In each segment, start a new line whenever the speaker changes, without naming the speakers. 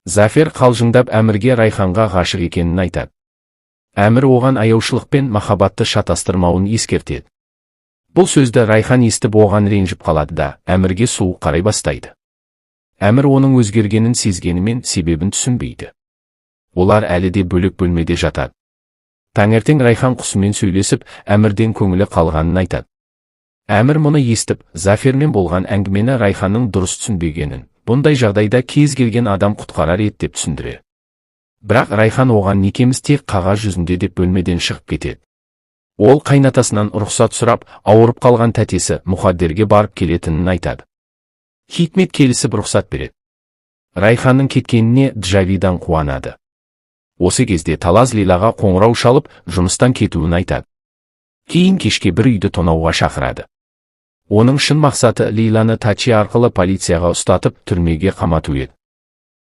Зафер қалжыңдап әмірге Райханға ғашық екенін айтады. Әмір оған аяушылық пен махаббатты шатастырмауын ескертеді. Бұл сөзді Райхан естіп оған ренжіп қалады да, әмірге суық қарай бастайды. Әмір оның өзгергенін сезгенімен себебін түсінбейді. Олар әлі де бөлек бөлмеде жатады. Таңертең Райхан құсымен сөйлесіп, әмірден көңілі қалғанын айтады. Әмір мұны естіп, Зафермен болған әңгімені Райханның дұрыс түсінбегенін, бұндай жағдайда кез келген адам құтқарар еді деп түсіндіреді. Бірақ Райхан оған некеміз тек қағаз жүзінде деп бөлмеден шығып кетеді. Ол қайнатасынан рұқсат сұрап, ауырып қалған тәтесі Мұхаддерге барып келетінін айтады. Хикмет келісіп рұқсат береді. Райханның кеткеніне Джавидан қуанады. Осы кезде Талаз Лилаға қоңырау шалып, жұмыстан кетуін айтады. Кейін кешке бір үйді тонауға шақырады. Оның шын мақсаты Лиланы Тачи арқылы полицияға ұстатып, түрмеге қамату еді.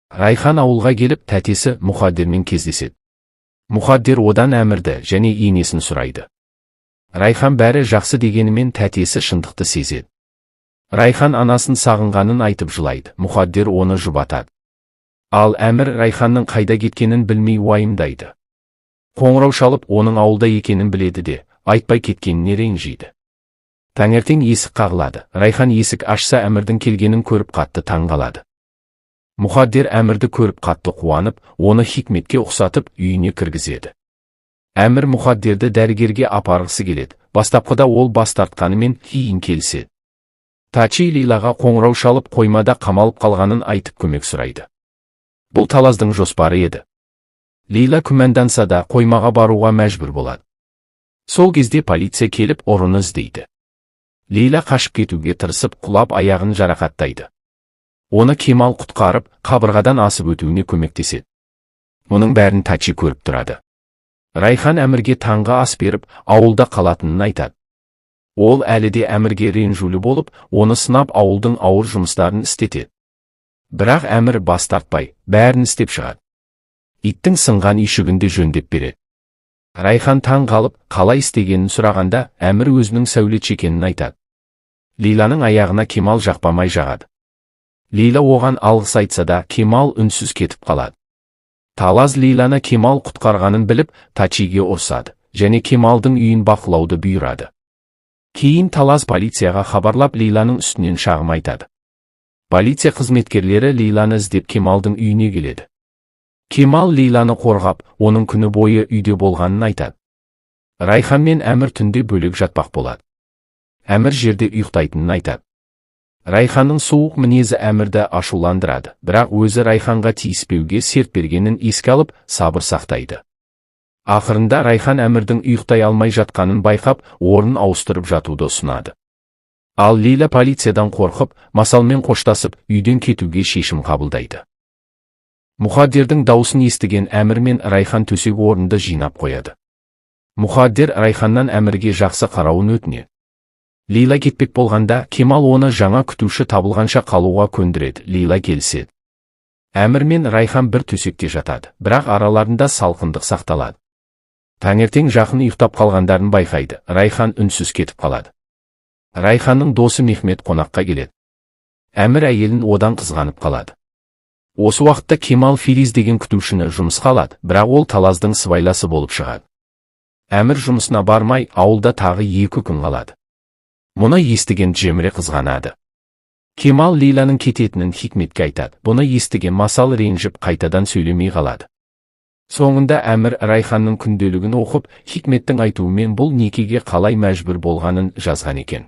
Райхан ауылға келіп, тәтесі Мұхаддермен кездеседі. Мұхаддер одан әмірді және енесін сұрайды. Райхан бәрі жақсы дегенімен тәтесі шындықты сезеді. Райхан анасын сағынғанын айтып жылайды. Мұхаддер оны жұбатады. Ал әмір Райханның қайда кеткенін білмей уайымдайды. Қоңырау шалып, оның ауылда екенін біледі де, айтпай кеткеніне ренжиді. Таңертең есік қағылады. Райхан есік ашса әмірдің келгенін көріп қатты таңғалады. Мұхаддер әмірді көріп қатты қуанып, оны Хикметке ұқсатып үйіне кіргізеді. Әмір Мұхаддерді дәрігерге апарғысы келеді. Бастапқыда ол бас тартқанымен кейін келіседі. Тачи Лилаға қоңырау шалып қоймада қамалып қалғанын айтып көмек сұрайды. Бұл Талаздың жоспары еді. Лила күмәнданса да қоймаға баруға мәжбүр болады. Сол кезде полиция келіп ұрыны іздейді. Лила қашып кетуге тырысып, құлап аяғын жарақаттайды. Оны Кемал құтқарып, қабырғадан асып өтуіне көмектеседі. Мұның бәрін Тачи көріп тұрады. Райхан әмірге таңғы ас беріп, ауылда қалатынын айтады. Ол әлі де әмірге ренжулі болып, оны сынап ауылдың ауыр жұмыстарын істетеді. Бірақ әмір бас тартпай, бәрін істеп шығады. Иттің сынған үйшігінде жөндеп береді. Райхан таң қалып, қалай істегенін сұрағанда, әмір өзінің сәулет екенін айтады. Лиланың аяғына Кемал жақпамай жағады. Лила оған алғыс айтса да, Кемал үнсіз кетіп қалады. Талаз Лиланы Кемал құтқарғанын біліп, Тачиге ұрсады, және Кемалдың үйін бақылауды бұйырады. Кейін Талаз полицияға хабарлап Лиланың үстінен шағым айтады. Полиция қызметкерлері Лиланы іздеп Кемалдың үйіне келеді. Кемал Лиланы қорғап, оның күні бойы үйде болғанын айтады. Райхан мен әмір түнде бөлек жатпақ болады. Әмір жерде ұйықтайтынын айтады. Райханның суық мінезі әмірді ашуландырады, бірақ өзі Райханға тиіспеуге серт бергенін еске алып, сабыр сақтайды. Ақырында Райхан әмірдің ұйықтай алмай жатқанын байқап, орнын ауыстырып жатуды ұсынады. Ал Лила полициядан қорқып, Масалмен қоштасып, үйден кетуге шешім қабылдайды. Мұхаддердің даусын естіген әмір мен Райхан төсек орынды жинап қояды. Мұхаддер Райханнан әмірге жақсы қарауын өтінеді. Лила кетпек болғанда, Кемал оны жаңа күтуші табылғанша қалуға көндіреді. Лила келіседі. Әмір мен Райхан бір төсекте жатады, бірақ араларында салқындық сақталады. Таңертең жақын ұйықтап қалғандарын байқайды. Райхан үнсіз кетіп қалады. Райханның досы Мехмет қонаққа келеді. Әмір әйелін одан қызғанып қалады. Осы уақытта Кемал Фириз деген күтушіні жұмысқа алады, бірақ ол Талаздың сыбайласы болып шығады. Әмір жұмысына бармай, ауылда тағы 2 күн қалады. Мұны естіген Джемре қызғанады. Кемал Лиланың кететінін Хикметке айтады. Бұны естіген Масал ренжіп қайтадан сөйлемей қалады. Соңында әмір Райханның күнделігін оқып, Хикметтің айтуымен бұл некеге қалай мәжбүр болғанын жазған екен.